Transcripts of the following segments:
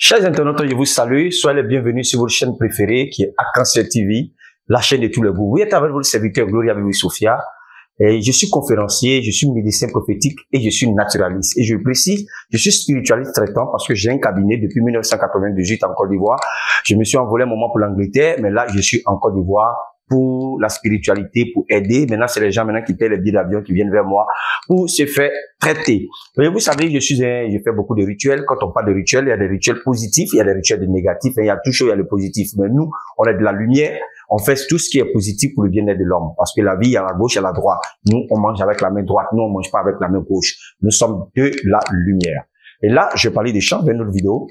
Chers internautes, je vous salue. Soyez les bienvenus sur votre chaîne préférée qui est Arc-en-Ciel TV, la chaîne de tous les goûts. Vous êtes avec votre serviteur Gloria Bibi Sophia. Et je suis conférencier, je suis médecin prophétique et je suis naturaliste. Et je le précise, je suis spiritualiste traitant parce que j'ai un cabinet depuis 1998 en Côte d'Ivoire. Je me suis envolé un moment pour l'Angleterre, mais là, je suis en Côte d'Ivoire pour la spiritualité, pour aider. Maintenant, c'est les gens maintenant qui paient les billets d'avion qui viennent vers moi pour se faire traiter. Mais vous savez, je fais beaucoup de rituels. Quand on parle de rituels, il y a des rituels positifs, il y a des rituels négatifs, et il y a toujours, il y a le positif. Mais nous, on est de la lumière. On fait tout ce qui est positif pour le bien-être de l'homme. Parce que la vie, il y a la gauche et la droite. Nous, on mange avec la main droite. Nous, on mange pas avec la main gauche. Nous sommes de la lumière. Et là, je vais parler des chants dans une autre vidéo.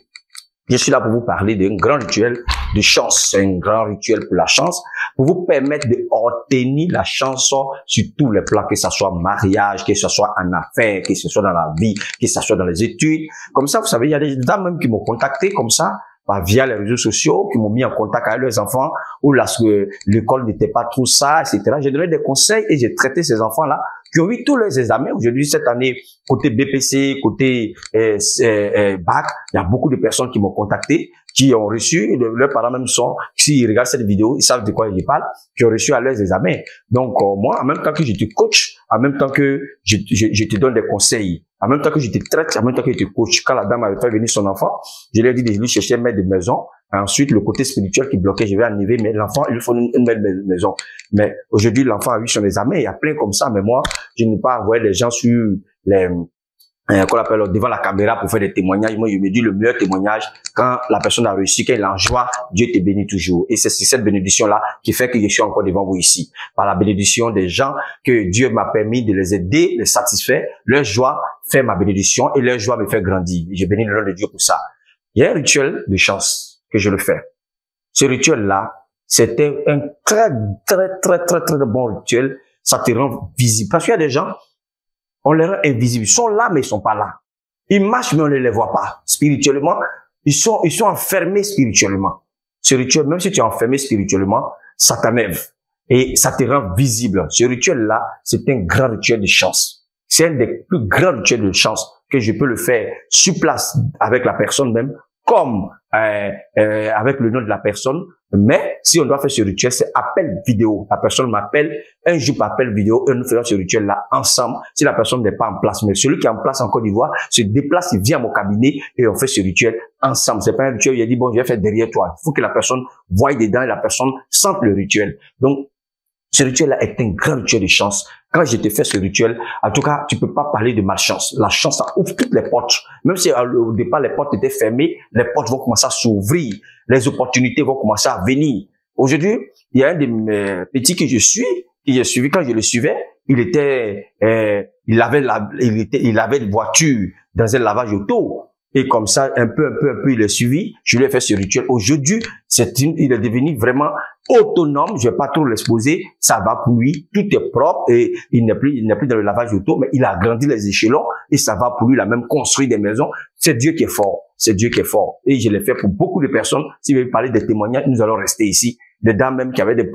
Je suis là pour vous parler d'un grand rituel de chance. C'est un grand rituel pour la chance, pour vous permettre d'obtenir la chance sur tous les plans, que ce soit mariage, que ce soit en affaires, que ce soit dans la vie, que ce soit dans les études. Comme ça, vous savez, il y a des dames même qui m'ont contacté comme ça, via les réseaux sociaux, qui m'ont mis en contact avec leurs enfants, où l'école n'était pas trop ça, etc. J'ai donné des conseils et j'ai traité ces enfants-là qui ont eu tous leurs examens. Aujourd'hui, cette année, côté BPC, côté bac, il y a beaucoup de personnes qui m'ont contacté, qui ont reçu, leurs parents même sont, s'ils regardent cette vidéo, ils savent de quoi je parle, qui ont reçu à leurs examens. Donc, moi, en même temps que je te coach, en même temps que je te donne des conseils, en même temps que je te traite, en même temps que je te coach. Quand la dame avait fait venir son enfant, je lui ai dit de lui chercher un maître de maison. Ensuite, le côté spirituel qui bloquait, je vais enlever, mais l'enfant, il lui faut une maître de maison. Mais aujourd'hui, l'enfant a eu son examen, il y a plein comme ça, mais moi, je n'ai pas envoyé les gens sur les, qu'on appelle devant la caméra pour faire des témoignages. Moi, je me dis le meilleur témoignage quand la personne a réussi, quand elle est en joie, Dieu te bénit toujours. Et c'est cette bénédiction-là qui fait que je suis encore devant vous ici. Par la bénédiction des gens que Dieu m'a permis de les aider, les satisfaire. Leur joie fait ma bénédiction et leur joie me fait grandir. Je bénis le nom de Dieu pour ça. Il y a un rituel de chance que je le fais. Ce rituel-là, c'était un très bon rituel. Ça te rend visible. Parce qu'il y a des gens, on les rend invisibles. Ils sont là, mais ils sont pas là. Ils marchent, mais on ne les voit pas. Spirituellement, ils sont enfermés spirituellement. Ce rituel, même si tu es enfermé spirituellement, ça t'enlève. Et ça te rend visible. Ce rituel-là, c'est un grand rituel de chance. C'est un des plus grands rituels de chance que je peux le faire sur place avec la personne même, comme avec le nom de la personne. Mais si on doit faire ce rituel, c'est appel vidéo. La personne m'appelle, un jour par appel vidéo, et nous faisons ce rituel-là ensemble. Si la personne n'est pas en place, mais celui qui est en place en Côte d'Ivoire se déplace, il vient à mon cabinet et on fait ce rituel ensemble. C'est pas un rituel où il a dit bon, je vais faire derrière toi. Il faut que la personne voie dedans et la personne sente le rituel. Donc, ce rituel-là est un grand rituel de chance. Quand je te fais ce rituel, en tout cas, tu peux pas parler de malchance. La chance, ça ouvre toutes les portes. Même si au départ, les portes étaient fermées, les portes vont commencer à s'ouvrir. Les opportunités vont commencer à venir. Aujourd'hui, il y a un de mes petits que j'ai suivi, quand je le suivais, il avait une voiture dans un lavage auto. Et comme ça, un peu, il est suivi. Je lui ai fait ce rituel. Aujourd'hui, il est devenu vraiment autonome. Je vais pas trop l'exposer. Ça va pour lui. Tout est propre et il n'est plus dans le lavage auto, mais il a agrandi les échelons et ça va pour lui. Il a même construit des maisons. C'est Dieu qui est fort. C'est Dieu qui est fort. Et je l'ai fait pour beaucoup de personnes. Si vous voulez parler des témoignages, nous allons rester ici. Des dames même qui avaient des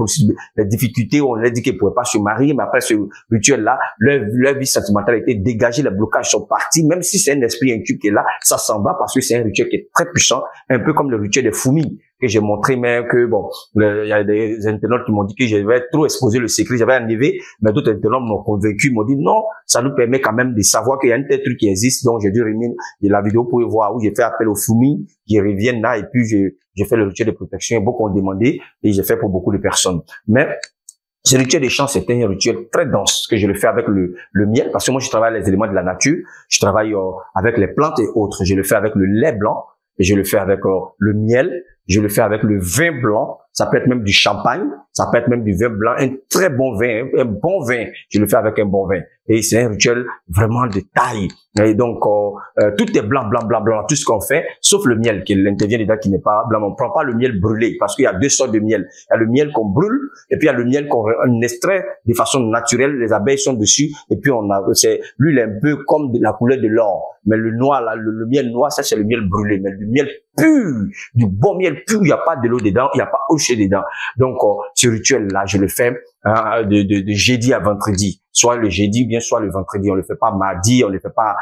difficultés, on leur a dit qu'elles ne pouvaient pas se marier, mais après ce rituel-là, leur vie sentimentale a été dégagée, les blocages sont partis, même si c'est un esprit incube qui est là, ça s'en va parce que c'est un rituel qui est très puissant, un peu comme le rituel des fourmis que j'ai montré, mais que bon, il y a des internautes qui m'ont dit que j'avais trop exposé le secret, j'avais enlevé, mais d'autres internautes m'ont convaincu, m'ont dit non, ça nous permet quand même de savoir qu'il y a un tel truc qui existe, donc j'ai dû remettre la vidéo pour voir où j'ai fait appel aux fourmis qui reviennent là, et puis j'ai fait le rituel de protection, et beaucoup ont demandé, et j'ai fait pour beaucoup de personnes. Mais ce rituel des chants, c'est un rituel très dense que je le fais avec le miel, parce que moi je travaille les éléments de la nature, je travaille avec les plantes et autres, je le fais avec le lait blanc, et je le fais avec le miel, je le fais avec le vin blanc, ça peut être même du champagne, ça peut être même du vin blanc, un très bon vin, un bon vin, je le fais avec un bon vin. Et c'est un rituel vraiment de taille. Et donc, tout est blanc, tout ce qu'on fait, sauf le miel qui intervient dedans qui n'est pas blanc. On ne prend pas le miel brûlé parce qu'il y a deux sortes de miel. Il y a le miel qu'on brûle et puis il y a le miel qu'on extrait de façon naturelle. Les abeilles sont dessus et puis lui, il est un peu comme de la couleur de l'or. Mais le noir, là, le miel noir, ça c'est le miel brûlé. Mais le miel pur, du bon miel pur, il n'y a pas de l'eau dedans, il n'y a pas autre coucher dedans. Donc, ce rituel-là, je le fais de jeudi à vendredi. Soit le jeudi, bien soit le vendredi. On le fait pas mardi, on le fait pas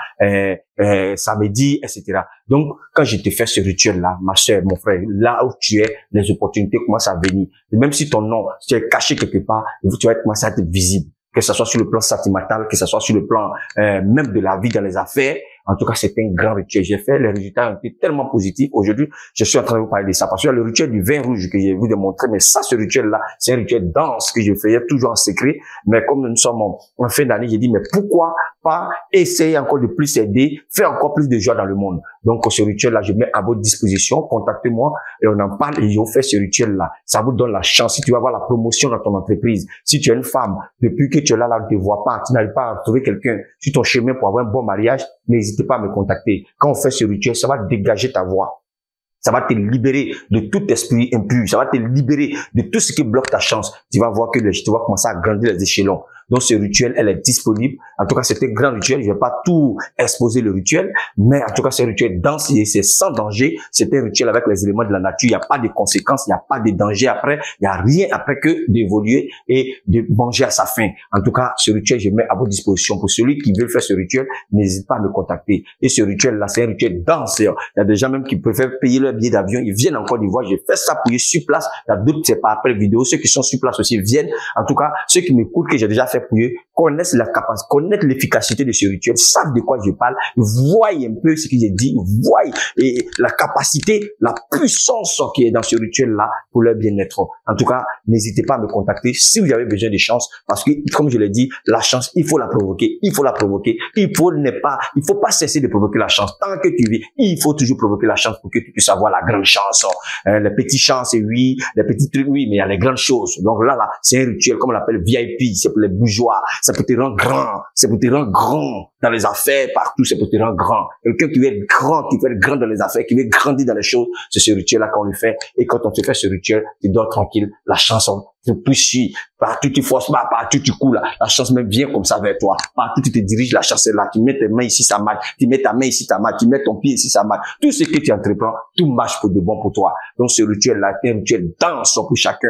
samedi, etc. Donc, quand je te fais ce rituel-là, ma soeur, mon frère, là où tu es, les opportunités commencent à venir. Et même si ton nom, tu es caché quelque part, tu vas commencer à être visible. Que ce soit sur le plan sentimental, que ce soit sur le plan même de la vie dans les affaires. En tout cas, c'est un grand rituel. J'ai fait, les résultats ont été tellement positifs. Aujourd'hui, je suis en train de vous parler de ça. Parce que le rituel du vin rouge que je vais vous démontrer, mais ça, ce rituel-là, c'est un rituel dense que je faisais toujours en secret. Mais comme nous sommes en fin d'année, j'ai dit, mais pourquoi pas essayer encore de plus aider, faire encore plus de joie dans le monde. Donc, ce rituel-là, je mets à votre disposition. Contactez-moi et on en parle et je vous fais ce rituel-là. Ça vous donne la chance. Si tu vas avoir la promotion dans ton entreprise, si tu es une femme, depuis que tu es là, on ne te voit pas, tu n'arrives pas à trouver quelqu'un sur ton chemin pour avoir un bon mariage, n'hésitez pas à me contacter. Quand on fait ce rituel, ça va dégager ta voix. Ça va te libérer de tout esprit impur. Ça va te libérer de tout ce qui bloque ta chance. Tu vas voir que tu vas commencer à grandir les échelons. Donc, ce rituel, elle est disponible. En tout cas, c'est un grand rituel. Je vais pas tout exposer le rituel, mais en tout cas, c'est un rituel dense et c'est sans danger. C'est un rituel avec les éléments de la nature. Il n'y a pas de conséquences, il n'y a pas de danger après. Il n'y a rien après que d'évoluer et de manger à sa faim. En tout cas, ce rituel, je mets à votre disposition. Pour celui qui veut faire ce rituel, n'hésite pas à me contacter. Et ce rituel-là, c'est un rituel dense. Il y a des gens même qui préfèrent payer leur billet d'avion. Ils viennent encore d'Ivoire. Je fais ça pour eux sur place. Il y a d'autres, c'est pas après vidéo. Ceux qui sont sur place aussi viennent. En tout cas, ceux qui m'écoutent, que j'ai déjà fait pour eux, connaissent la capacité, connaissent l'efficacité de ce rituel, savent de quoi je parle, voient un peu ce que j'ai dit, voient et la capacité, la puissance qui est dans ce rituel-là pour leur bien-être. En tout cas, n'hésitez pas à me contacter si vous avez besoin de chance, parce que, comme je l'ai dit, la chance, il faut la provoquer, il faut la provoquer, il faut pas cesser de provoquer la chance. Tant que tu vis, il faut toujours provoquer la chance pour que tu puisses avoir la grande chance. Les petites chances, oui, les petits trucs, oui, mais il y a les grandes choses. Donc là, c'est un rituel, comme on l'appelle VIP, c'est pour les bourgeois. Ça peut te rendre grand, ça peut te rendre grand dans les affaires, partout, ça peut te rendre grand. Quelqu'un qui veut être grand, qui veut être grand dans les affaires, qui veut grandir dans les choses, c'est ce rituel-là qu'on lui fait. Et quand on te fait ce rituel, tu dors tranquille, la chance, tu pousses, partout tu forces pas, partout tu coules, la chance même vient comme ça vers toi. Partout tu te diriges, la chance est là. Tu mets tes mains ici, ça marche. Tu mets ta main ici, ça marche. Tu mets ton pied ici, ça marche. Tout ce que tu entreprends, tout marche pour de bon pour toi. Donc ce rituel-là, c'est un rituel dense pour chacun.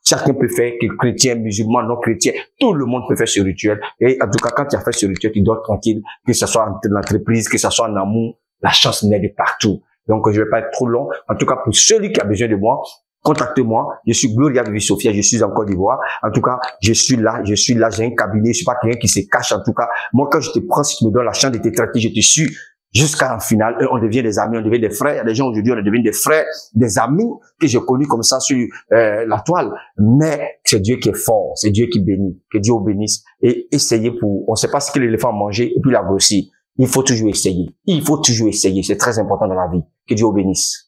Chacun peut faire, que chrétien, musulman, non chrétien, tout le monde peut faire ce rituel. Et en tout cas, quand tu as fait ce rituel, tu dors tranquille, que ce soit en entreprise, que ce soit en amour, la chance naît de partout. Donc, je vais pas être trop long. En tout cas, pour celui qui a besoin de moi, contactez-moi. Je suis Gloria Vivi-Sophia, je suis en Côte d'Ivoire. En tout cas, je suis là, j'ai un cabinet, je suis pas quelqu'un qui se cache. En tout cas, moi, quand je te prends, si tu me donnes la chance de te traiter, je te suis jusqu'à en finale. On devient des amis, on devient des frères. Il y a des gens aujourd'hui, on devient des frères, des amis que j'ai connus comme ça sur la toile. Mais c'est Dieu qui est fort, c'est Dieu qui bénit. Que Dieu vous bénisse. Et essayez pour, on ne sait pas ce que l'éléphant a mangé et puis il a grossi. Il faut toujours essayer. Il faut toujours essayer. C'est très important dans la vie. Que Dieu vous bénisse.